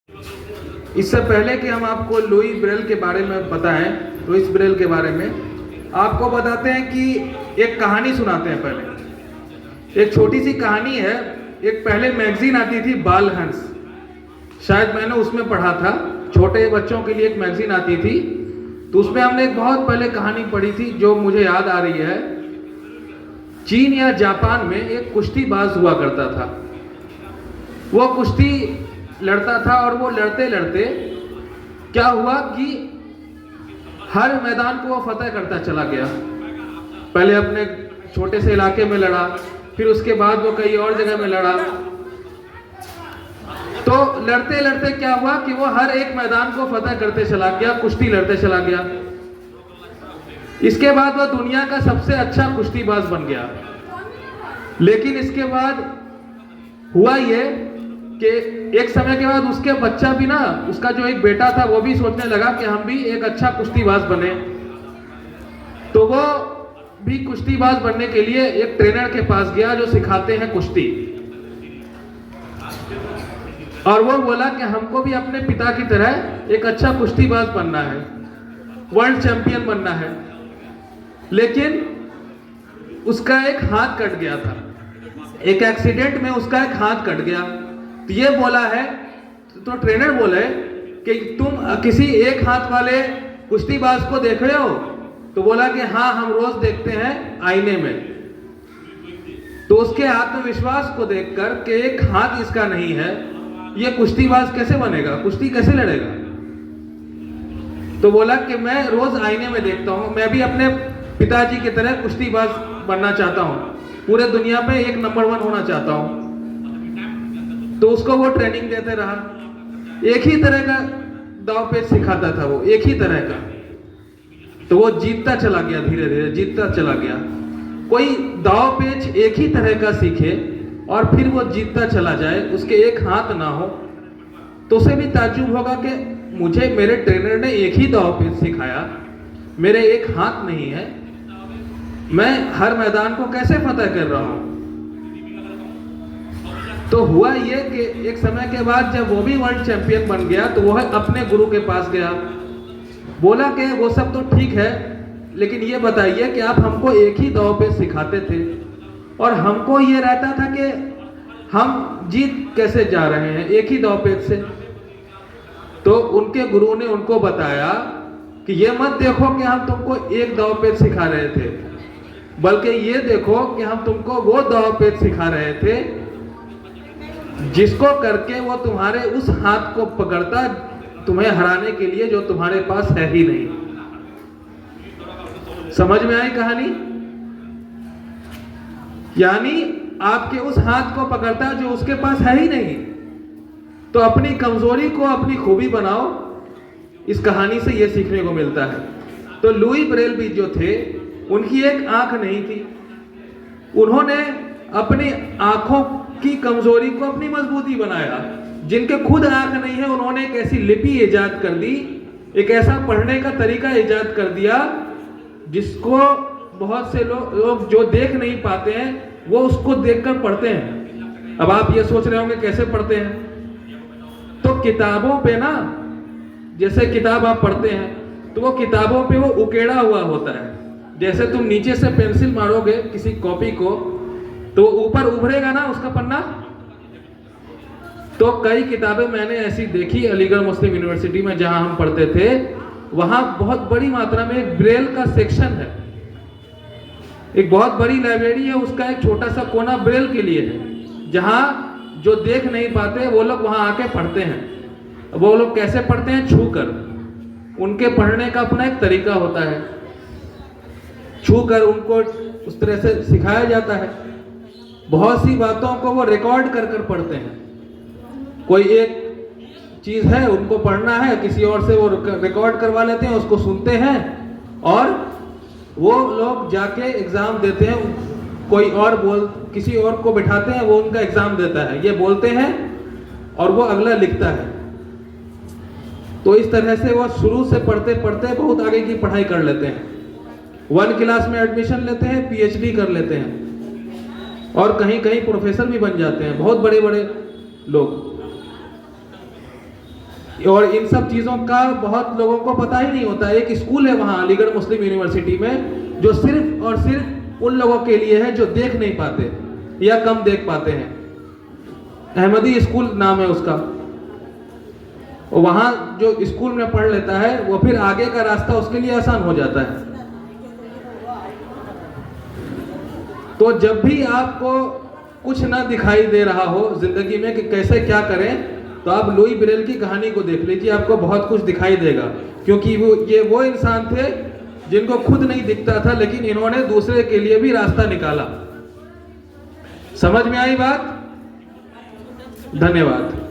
इससे पहले कि हम आपको लुई ब्रेल के बारे में बताएं, लुइस ब्रेल के बारे में आपको बताते हैं कि एक कहानी सुनाते हैं। पहले एक छोटी सी कहानी है। एक पहले मैगजीन आती थी बाल हंस, शायद मैंने उसमें पढ़ा था। छोटे बच्चों के लिए एक मैगजीन आती थी, तो उसमें हमने एक बहुत पहले कहानी पढ़ी थी जो मुझे याद आ रही है। चीन या जापान में एक कुश्तीबाज हुआ करता था। वो कुश्ती लड़ता था और वो लड़ते लड़ते क्या हुआ कि हर मैदान को वो फतेह करता चला गया। पहले अपने छोटे से इलाके में लड़ा, फिर उसके बाद वो कई और जगह में लड़ा। तो लड़ते लड़ते क्या हुआ कि वो हर एक मैदान को फतेह करते चला गया, कुश्ती लड़ते चला गया। इसके बाद वो दुनिया का सबसे अच्छा कुश्तीबाज बन गया। लेकिन इसके बाद हुआ ये कि एक समय के बाद उसके बच्चा भी ना, उसका जो एक बेटा था वो भी सोचने लगा कि हम भी एक अच्छा कुश्तीबाज बने। तो वो भी कुश्तीबाज बनने के लिए एक ट्रेनर के पास गया जो सिखाते हैं कुश्ती। और वो बोला कि हमको भी अपने पिता की तरह एक अच्छा कुश्तीबाज बनना है, वर्ल्ड चैंपियन बनना है। लेकिन उसका एक हाथ कट गया था, एक एक्सीडेंट में उसका एक हाथ कट गया। तो ये बोला है, तो ट्रेनर बोले कि तुम किसी एक हाथ वाले कुश्तीबाज को देख रहे हो? तो बोला कि हाँ, हम रोज देखते हैं आईने में। तो उसके आत्मविश्वास को देखकर कि एक हाथ इसका नहीं है, ये कुश्तीबाज कैसे बनेगा, कुश्ती कैसे लड़ेगा? तो बोला कि मैं रोज आईने में देखता हूँ, मैं भी अपने पिताजी की तरह कुश्तीबाज बनना चाहता हूँ, पूरे दुनिया पे एक नंबर 1 होना चाहता हूँ। तो उसको वो ट्रेनिंग देते रहा। एक ही तरह का दाव पेच सिखाता था वो, एक ही तरह का। तो वो जीतता चला गया, धीरे धीरे जीतता चला गया। कोई दाव पेच एक ही तरह का सीखे और फिर वो जीतता चला जाए, उसके एक हाथ ना हो, तो उसे भी ताज्जुब होगा कि मुझे मेरे ट्रेनर ने एक ही दाव पेच सिखाया, मेरे एक हाथ नहीं है, मैं हर मैदान को कैसे फतेह कर रहा हूं। तो हुआ ये कि एक समय के बाद जब वो भी वर्ल्ड चैंपियन बन गया, तो वो अपने गुरु के पास गया। बोला कि वो सब तो ठीक है, लेकिन ये बताइए कि आप हमको एक ही दाव पेच सिखाते थे और हमको ये रहता था कि हम जीत कैसे जा रहे हैं एक ही दाव पेच से। तो उनके गुरु ने उनको बताया कि ये मत देखो कि हम तुमको एक दाव पेच सिखा रहे थे, बल्कि ये देखो कि हम तुमको वो दाव पेच सिखा रहे थे जिसको करके वो तुम्हारे उस हाथ को पकड़ता तुम्हें हराने के लिए जो तुम्हारे पास है ही नहीं। समझ में आई कहानी? यानी आपके उस हाथ को पकड़ता जो उसके पास है ही नहीं। तो अपनी कमजोरी को अपनी खूबी बनाओ, इस कहानी से यह सीखने को मिलता है। तो लुई ब्रेल भी जो थे, उनकी एक आंख नहीं थी, उन्होंने अपनी आंखों की कमजोरी को अपनी मजबूती बनाया। जिनके खुद आंख नहीं है, उन्होंने एक ऐसी लिपि इजाद कर दी, एक ऐसा पढ़ने का तरीका इजाद कर दिया जिसको बहुत से लोग जो देख नहीं पाते हैं वो उसको देखकर पढ़ते हैं। अब आप ये सोच रहे होंगे कैसे पढ़ते हैं? तो किताबों पे ना, जैसे किताब आप पढ़ते हैं तो वो किताबों पे वो उकेड़ा हुआ होता है। जैसे तुम नीचे से पेंसिल मारोगे किसी कॉपी को तो ऊपर उभरेगा ना उसका पन्ना। तो कई किताबें मैंने ऐसी देखी अलीगढ़ मुस्लिम यूनिवर्सिटी में जहां हम पढ़ते थे, वहां बहुत बड़ी मात्रा में एक ब्रेल का सेक्शन है, एक बहुत बड़ी लाइब्रेरी है, उसका एक छोटा सा कोना ब्रेल के लिए है, जहां जो देख नहीं पाते वो लोग वहां आके पढ़ते हैं। वो लोग कैसे पढ़ते हैं? छू कर। उनके पढ़ने का अपना एक तरीका होता है, छू कर उनको उस तरह से सिखाया जाता है। बहुत सी बातों को वो रिकॉर्ड कर कर पढ़ते हैं। कोई एक चीज है उनको पढ़ना है, किसी और से वो रिकॉर्ड करवा लेते हैं, उसको सुनते हैं और वो लोग जाके एग्जाम देते हैं। कोई और किसी और को बिठाते हैं, वो उनका एग्जाम देता है, ये बोलते हैं और वो अगला लिखता है। तो इस तरह से वो शुरू से पढ़ते पढ़ते बहुत आगे की पढ़ाई कर लेते हैं। 1 क्लास में एडमिशन लेते हैं, PhD कर लेते हैं और कहीं कहीं प्रोफेसर भी बन जाते हैं, बहुत बड़े बड़े लोग। और इन सब चीज़ों का बहुत लोगों को पता ही नहीं होता। एक स्कूल है वहाँ अलीगढ़ मुस्लिम यूनिवर्सिटी में, जो सिर्फ और सिर्फ उन लोगों के लिए है जो देख नहीं पाते या कम देख पाते हैं। अहमदी स्कूल नाम है उसका। वहाँ जो स्कूल में पढ़ लेता है वो फिर आगे का रास्ता उसके लिए आसान हो जाता है। तो जब भी आपको कुछ ना दिखाई दे रहा हो जिंदगी में कि कैसे क्या करें, तो आप लुई ब्रेल की कहानी को देख लीजिए, आपको बहुत कुछ दिखाई देगा। क्योंकि वो इंसान थे जिनको खुद नहीं दिखता था, लेकिन इन्होंने दूसरे के लिए भी रास्ता निकाला। समझ में आई बात? धन्यवाद।